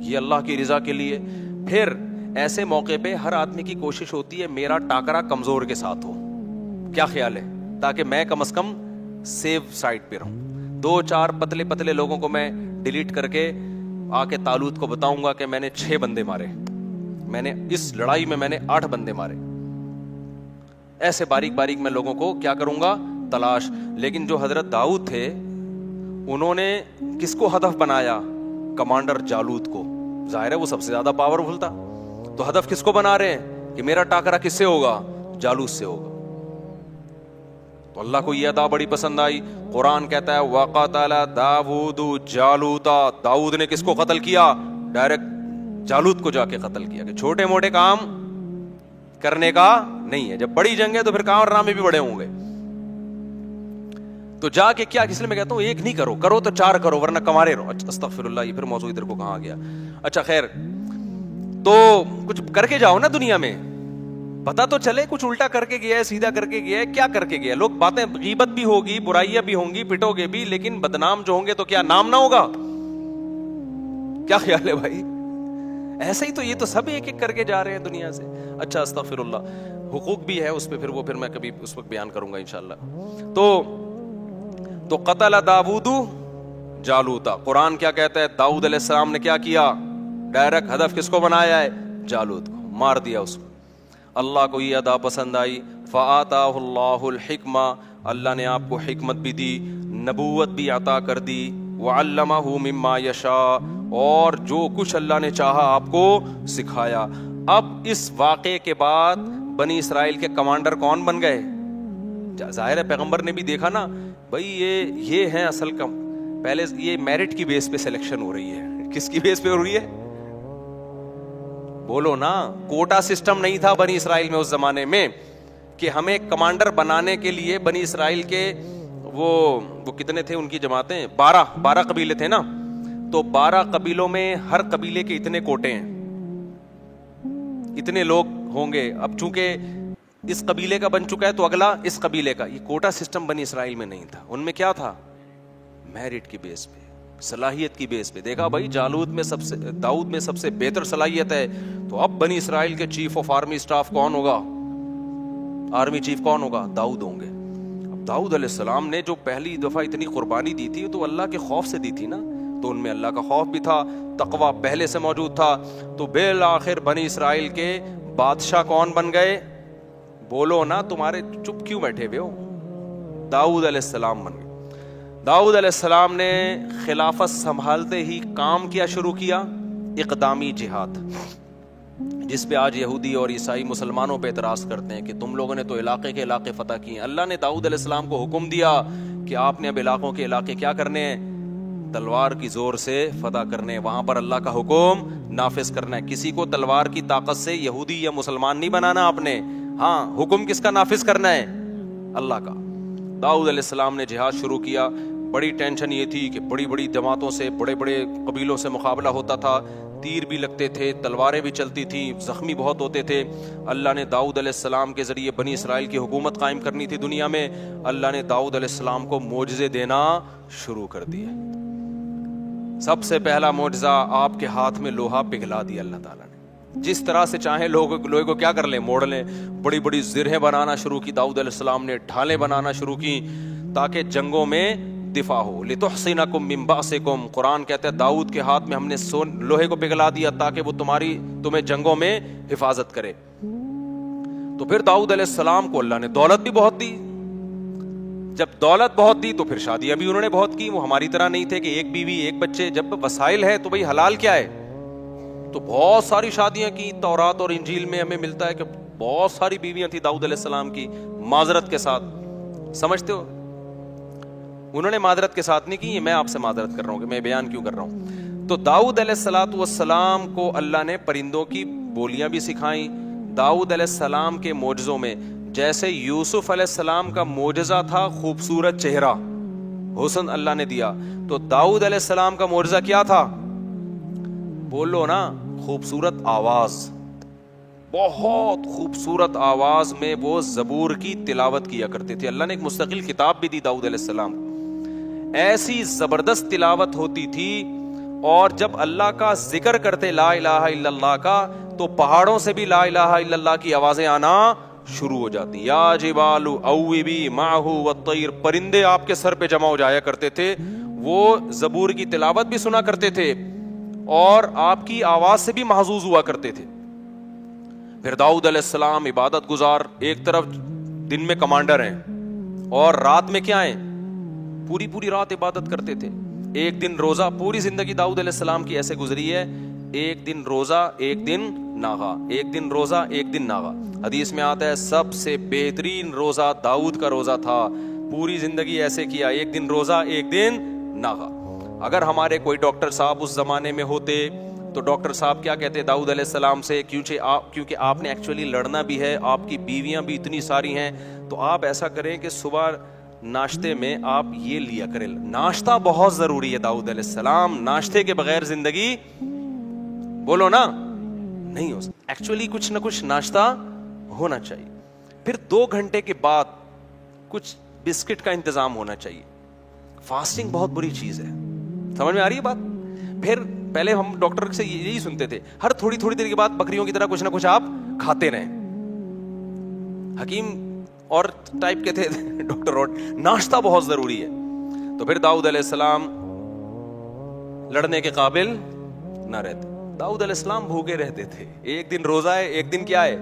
Speaker 1: یہ اللہ کی رضا کے لیے. پھر ایسے موقع پہ ہر آدمی کی کوشش ہوتی ہے میرا ٹاکرا کمزور کے ساتھ ہو, کیا خیال ہے, تاکہ میں کم از کم سیو سائڈ پہ رہوں. 2-4 پتلے پتلے لوگوں کو میں ڈیلیٹ کر کے آ کے طالوت کو بتاؤں گا کہ میں نے 6 بندے مارے, میں نے اس لڑائی میں 8 بندے مارے. ایسے باریک باریک میں لوگوں کو کیا کروں گا, تلاش. لیکن جو حضرت داؤد تھے انہوں نے کس کو ہدف بنایا, کمانڈر جالوت کو. ظاہر ہے وہ سب سے زیادہ پاورفل تھا, تو ہدف کس کو بنا رہے ہیں کہ میرا ٹاکرا کس سے ہوگا, جالوت سے ہوگا. تو اللہ کو یہ ادا بڑی پسند آئی. قرآن کہتا ہے وَقَتَلَ دَاوُودُ جَالُوتَ, داؤد نے کس کو قتل کیا, ڈائریکٹ جالوت کو جا کے قتل کیا. کہ چھوٹے موٹے کام کرنے کا نہیں ہے, جب بڑی جنگ ہے تو پھر کارنامے بھی بڑے ہوں گے. تو جا کے کیا, اس لیے میں کہتا ہوں ایک نہیں کرو, کرو تو 4 کرو ورنہ کمارے رہو. استغفر اللہ, یہ پھر موضوع ادھر کو کہاں گیا. اچھا خیر, تو کچھ کر کے جاؤ نا دنیا میں, پتا تو چلے کچھ الٹا کر کے گیا ہے, سیدھا کر کے گیا ہے, کیا کر کے گیا. لوگ باتیں, غیبت بھی ہوگی, برائیاں بھی ہوں گی, پٹو گے بھی, لیکن بدنام جو ہوں گے تو کیا نام نہ ہوگا. کیا خیال ہے بھائی, ایسے ہی تو یہ تو سب ایک ایک کر کے جا رہے ہیں دنیا سے. اچھا استغفر اللہ, حقوق بھی ہے اس پہ, پھر میں کبھی اس وقت بیان کروں گا انشاءاللہ. تو قتل داؤد جالوتا. قرآن کیا کہتا ہے, داؤد علیہ السلام نے کیا کیا, ڈائریکٹ ہدف کس کو بنایا ہے, جالوت کو, مار دیا اس کو. اللہ کو یہ ادا پسند آئی. فآتاہ اللہ الحکمہ, اللہ نے آپ کو حکمت بھی دی, نبوت بھی عطا کر دی. وعلمہ مما یشاء, اور جو کچھ اللہ نے چاہا آپ کو سکھایا. اب اس واقعے کے بعد بنی اسرائیل کے کمانڈر کون بن گئے, ظاہر ہے پیغمبر نے بھی دیکھا نا بھائی یہ ہیں اصل کم. پہلے یہ میرٹ کی بیس پہ سلیکشن ہو رہی ہے, کس کی بیس پہ ہو رہی ہے؟ بولو نا. کوٹا سسٹم نہیں تھا بنی اسرائیل میں اس زمانے میں کہ ہمیں کمانڈر بنانے کے لیے بنی اسرائیل کے وہ کتنے تھے ان کی جماعتیں؟ 12 قبیلے تھے نا. تو 12 قبیلوں میں ہر قبیلے کے اتنے کوٹے ہیں, اتنے لوگ ہوں گے. اب چونکہ اس قبیلے کا بن چکا ہے تو اگلا اس قبیلے کا. یہ کوٹا سسٹم بنی اسرائیل میں نہیں تھا. ان میں کیا تھا؟ میرٹ کی بیس پہ, صلاحیت کی بیس پہ. دیکھا بھائی داؤد میں سب سے بہتر صلاحیت ہے, تو اب بنی اسرائیل کے چیف آف آرمی اسٹاف کون ہوگا؟ آرمی چیف کون ہوگا؟ داؤد ہوں گے. اب داؤد علیہ السلام نے جو پہلی دفعہ اتنی قربانی دی تھی تو اللہ کے خوف سے دی تھی نا, تو ان میں اللہ کا خوف بھی تھا, تقویٰ پہلے سے موجود تھا. تو بالآخر بنی اسرائیل کے بادشاہ کون بن گئے؟ بولو نا, تمہارے چپ کیوں بیٹھے ہوئے ہو؟ داؤد علیہ السلام بن گئے. داؤد علیہ السلام نے خلافت سنبھالتے ہی کام کیا شروع کیا, اقدامی جہاد, جس پہ آج یہودی اور عیسائی مسلمانوں پہ اعتراض کرتے ہیں کہ تم لوگوں نے تو علاقے کے علاقے فتح کیے. اللہ نے داؤد علیہ السلام کو حکم دیا کہ آپ نے اب علاقوں کے علاقے کیا کرنے ہیں؟ تلوار کی زور سے فتح کرنے. وہاں پر اللہ کا حکم نافذ کرنا ہے. کسی کو تلوار کی طاقت سے یہودی یا مسلمان نہیں بنانا آپ نے. ہاں, حکم کس کا نافذ کرنا ہے؟ اللہ کا. داؤد علیہ السلام نے جہاد شروع کیا. بڑی ٹینشن یہ تھی کہ بڑی بڑی جماعتوں سے, بڑے بڑے قبیلوں سے مقابلہ ہوتا تھا, تیر بھی لگتے تھے, تلواریں بھی چلتی تھیں, زخمی بہت ہوتے تھے. اللہ نے داؤد علیہ السلام کے ذریعے بنی اسرائیل کی حکومت قائم کرنی تھی دنیا میں. اللہ نے داؤد علیہ السلام کو معجزے دینا شروع کر دیے. سب سے پہلا معجزہ, آپ کے ہاتھ میں لوہا پگھلا دیا اللہ تعالیٰ نے. جس طرح سے چاہیں لوہے کو کیا کر لیں؟ موڑ لیں. بڑی بڑی زرہیں بنانا شروع کی داؤد علیہ السلام نے, ڈھالیں بنانا شروع کی تاکہ جنگوں میں دفاع ہو. لِتُحْصِنَكُم مِّن بَأْسِكُم, قرآن کہتا ہے داؤد کے ہاتھ میں ہم نے لوہے کو پگھلا دیا تاکہ وہ تمہیں جنگوں میں حفاظت کرے. تو پھر داؤد علیہ السلام کو اللہ نے دولت بھی بہت دی. جب دولت بہت دی تو پھر شادیاں بھی انہوں نے بہت کی. وہ ہماری طرح نہیں تھے کہ ایک بیوی ایک بچے. جب وسائل ہے تو بھئی حلال کیا ہے, تو بہت ساری شادیاں کی. تورات اور انجیل میں ہمیں ملتا ہے کہ بہت ساری بیویاں تھیں داؤد علیہ السلام کی, معذرت کے ساتھ. سمجھتے ہو, انہوں نے معذرت کے ساتھ نہیں کی. میں آپ سے معذرت کر رہا ہوں کہ میں بیان کیوں کر رہا ہوں. تو داؤد علیہ السلام کو اللہ نے پرندوں کی بولیاں بھی سکھائیں. داؤد علیہ السلام کے معجزوں میں جیسے یوسف علیہ السلام کا معجزہ تھا خوبصورت چہرہ, حسن اللہ نے دیا, تو داؤد علیہ السلام کا معجزہ کیا تھا؟ بولو نا, خوبصورت آواز. بہت خوبصورت آواز میں وہ زبور کی تلاوت کیا کرتے تھے. اللہ نے ایک مستقل کتاب بھی دی داؤد علیہ السلام. ایسی زبردست تلاوت ہوتی تھی, اور جب اللہ کا ذکر کرتے لا الہ الا اللہ کا, تو پہاڑوں سے بھی لا الہ الا اللہ کی آوازیں آنا شروع ہو جاتی. یا جبال اوبی معہ والطیر, پرندے آپ کے سر پہ جمع ہو جایا کرتے تھے. وہ زبور کی تلاوت بھی سنا کرتے تھے اور آپ کی آواز سے بھی محظوظ ہوا کرتے تھے. پھر داؤد علیہ السلام عبادت گزار, ایک طرف دن میں کمانڈر ہیں اور رات میں کیا ہیں؟ پوری رات عبادت کرتے تھے. ایک دن روزہ, پوری زندگی داؤد علیہ السلام کی ایسے گزری ہے, ایک دن روزہ ایک دن ناغا, ایک دن روزہ ایک دن ناغا. حدیث میں آتا ہے سب سے بہترین روزہ داؤد کا روزہ تھا. پوری زندگی ایسے کیا, ایک دن روزہ ایک دن ناغا. اگر ہمارے کوئی ڈاکٹر صاحب اس زمانے میں ہوتے تو ڈاکٹر صاحب کیا کہتے داؤد علیہ السلام سے, کیونکہ آپ نے ایکچولی لڑنا بھی ہے, آپ کی بیویاں بھی اتنی ساری ہیں, تو آپ ایسا کریں کہ صبح ناشتے میں آپ یہ لیا کریں. ناشتہ بہت ضروری ہے داؤد علیہ السلام, ناشتے کے بغیر زندگی بولو نا نہیں ہو سکتی. ایکچولی کچھ نہ کچھ ناشتہ ہونا چاہیے. پھر 2 گھنٹے کے بعد کچھ بسکٹ کا انتظام ہونا چاہیے. فاسٹنگ بہت بری چیز ہے, سمجھ میں آ رہی ہے بات. پھر پہلے ہم ڈاکٹر سے یہی سنتے تھے, ہر تھوڑی دیر کے بعد بکریوں کی طرح کچھ نہ کچھ آپ کھاتے رہیں. حکیم اور ٹائپ کے تھے ڈاکٹر, اور ناشتہ بہت ضروری ہے. تو پھر داؤد علیہ السلام لڑنے کے قابل نہ رہتے. داؤد علیہ السلام بھوکے رہتے تھے. ایک دن روزہ ہے, ایک دن کیا ہے؟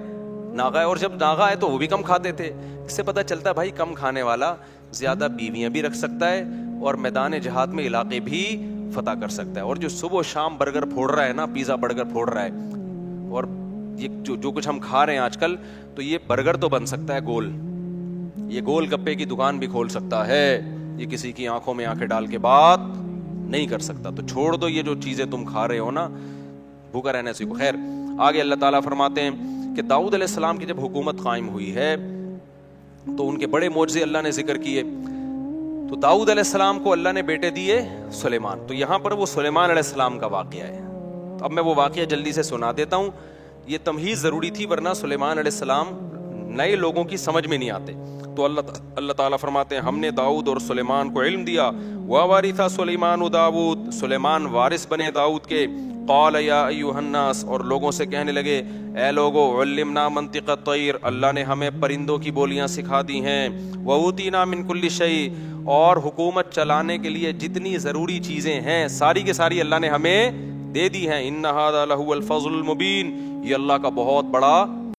Speaker 1: ناغا ہے. اور جب ناغا ہے تو وہ بھی کم کھاتے تھے. اس سے پتہ چلتا ہے بھائی کم کھانے والا زیادہ بیویاں بھی رکھ سکتا ہے اور میدان جہاد میں علاقے بھی فتح کر سکتا ہے. اور جو صبح و شام برگر پھوڑ رہا ہے نا, پیزا برگر پھوڑ رہا ہے, اور یہ جو کچھ ہم کھا رہے ہیں آج کل, تو یہ برگر تو بن سکتا ہے گول, یہ گول گپے کی دکان بھی کھول سکتا ہے. یہ کسی کی آنکھوں میں آنکھیں ڈال کے بات نہیں کر سکتا. تو چھوڑ دو یہ جو چیزیں تم کھا رہے ہو نا, بھوکا رہنے سیکھو. خیر آگے اللہ تعالیٰ فرماتے ہیں کہ داؤد علیہ السلام کی جب حکومت قائم ہوئی ہے تو ان کے بڑے معجزے اللہ نے ذکر کیے. تو داؤد علیہ السلام کو اللہ نے بیٹے دیے سلیمان. تو یہاں پر وہ سلیمان علیہ السلام کا واقعہ ہے. اب میں وہ واقعہ جلدی سے سنا دیتا ہوں, یہ تمہیز ضروری تھی ورنہ سلیمان علیہ السلام نئے لوگوں کی سمجھ میں نہیں آتے. تو اللہ تعالیٰ فرماتے ہیں ہم نے داؤد اور سلیمان کو علم دیا. وَوَرِثَ سُلَيْمَانُ داؤد, سلیمان وارث بنے داؤد کے. قال یا ایھا الناس, اور لوگوں سے کہنے لگے اے لوگو, علمنا منطق الطیر, اللہ نے ہمیں پرندوں کی بولیاں سکھا دی ہیں. وَأُوتِینَا مِن كُلِّ شَیْءٍ, اور حکومت چلانے کے لیے جتنی ضروری چیزیں ہیں ساری کی ساری اللہ نے ہمیں دے دی ہیں. ان ھذا لہو الفضل المبین, یہ اللہ کا بہت بڑا